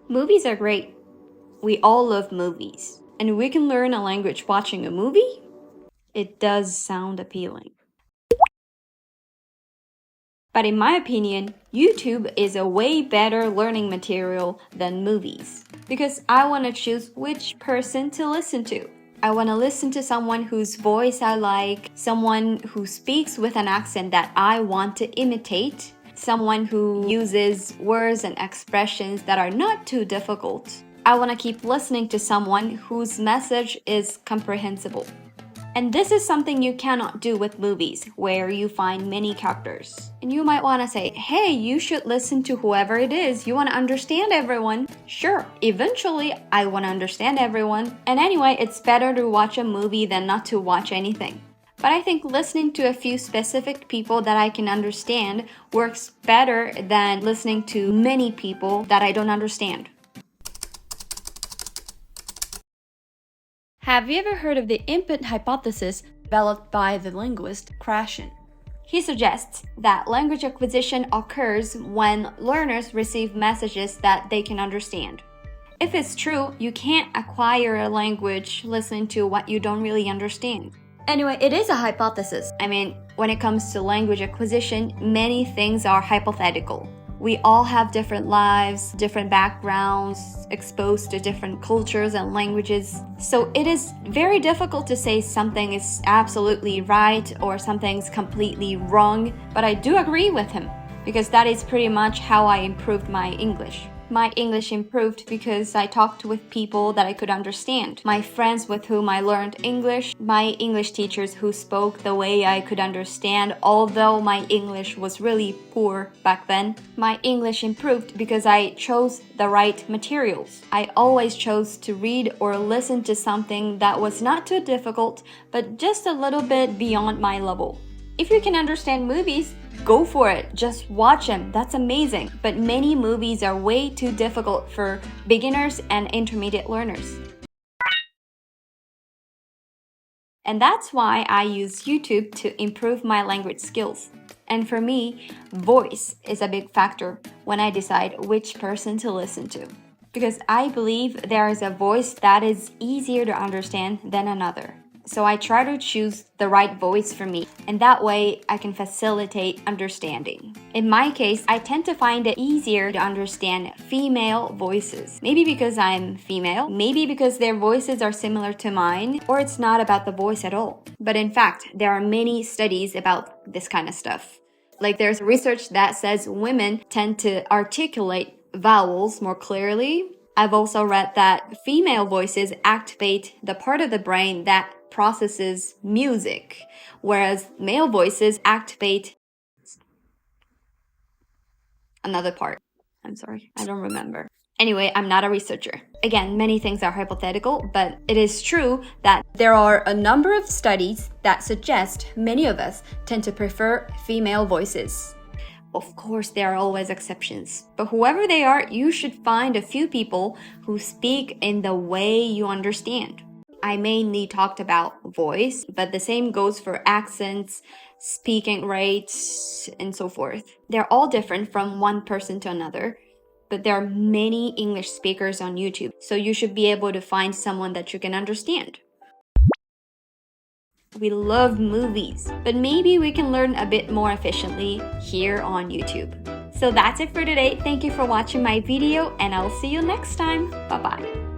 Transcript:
Movies are great. We all love movies. And we can learn a language watching a movie? It does sound appealing. But in my opinion, YouTube is a way better learning material than movies. Because I want to choose which person to listen to. I want to listen to someone whose voice I like, someone who speaks with an accent that I want to imitate, someone who uses words and expressions that are not too difficult. I want to keep listening to someone whose message is comprehensible. And this is something you cannot do with movies, where you find many characters. And you might want to say, hey, you should listen to whoever it is. You want to understand everyone. Sure, eventually I want to understand everyone. And anyway, it's better to watch a movie than not to watch anything. But I think listening to a few specific people that I can understand works better than listening to many people that I don't understand. Have you ever heard of the input hypothesis developed by the linguist Krashen? He suggests that language acquisition occurs when learners receive messages that they can understand. If it's true, you can't acquire a language listening to what you don't really understand. Anyway, it is a hypothesis. I mean, when it comes to language acquisition, many things are hypothetical. We all have different lives, different backgrounds, exposed to different cultures and languages. So it is very difficult to say something is absolutely right or something's completely wrong. But I do agree with him because that is pretty much how I improved my English. My English improved because I talked with people that I could understand. My friends with whom I learned English, my English teachers who spoke the way I could understand, although my English was really poor back then. My English improved because I chose the right materials. I always chose to read or listen to something that was not too difficult, but just a little bit beyond my level. If you can understand movies, go for it. Just watch them. That's amazing. But many movies are way too difficult for beginners and intermediate learners. And that's why I use YouTube to improve my language skills. And for me, voice is a big factor when I decide which person to listen to. Because I believe there is a voice that is easier to understand than another. So I try to choose the right voice for me, and that way I can facilitate understanding. In my case, I tend to find it easier to understand female voices. Maybe because I'm female, maybe because their voices are similar to mine, or it's not about the voice at all. But in fact, there are many studies about this kind of stuff. Like there's research that says women tend to articulate vowels more clearly. I've also read that female voices activate the part of the brain that processes music, whereas male voices activate another part. I'm sorry, I don't remember. Anyway, I'm not a researcher. Again, many things are hypothetical, but it is true that there are a number of studies that suggest many of us tend to prefer female voices. Of course, there are always exceptions, but whoever they are, you should find a few people who speak in the way you understand. I mainly talked about voice, but the same goes for accents, speaking rates, and so forth. They're all different from one person to another, but there are many English speakers on YouTube, so you should be able to find someone that you can understand. We love movies, but maybe we can learn a bit more efficiently here on YouTube. So that's it for today. Thank you for watching my video, and I'll see you next time. Bye-bye.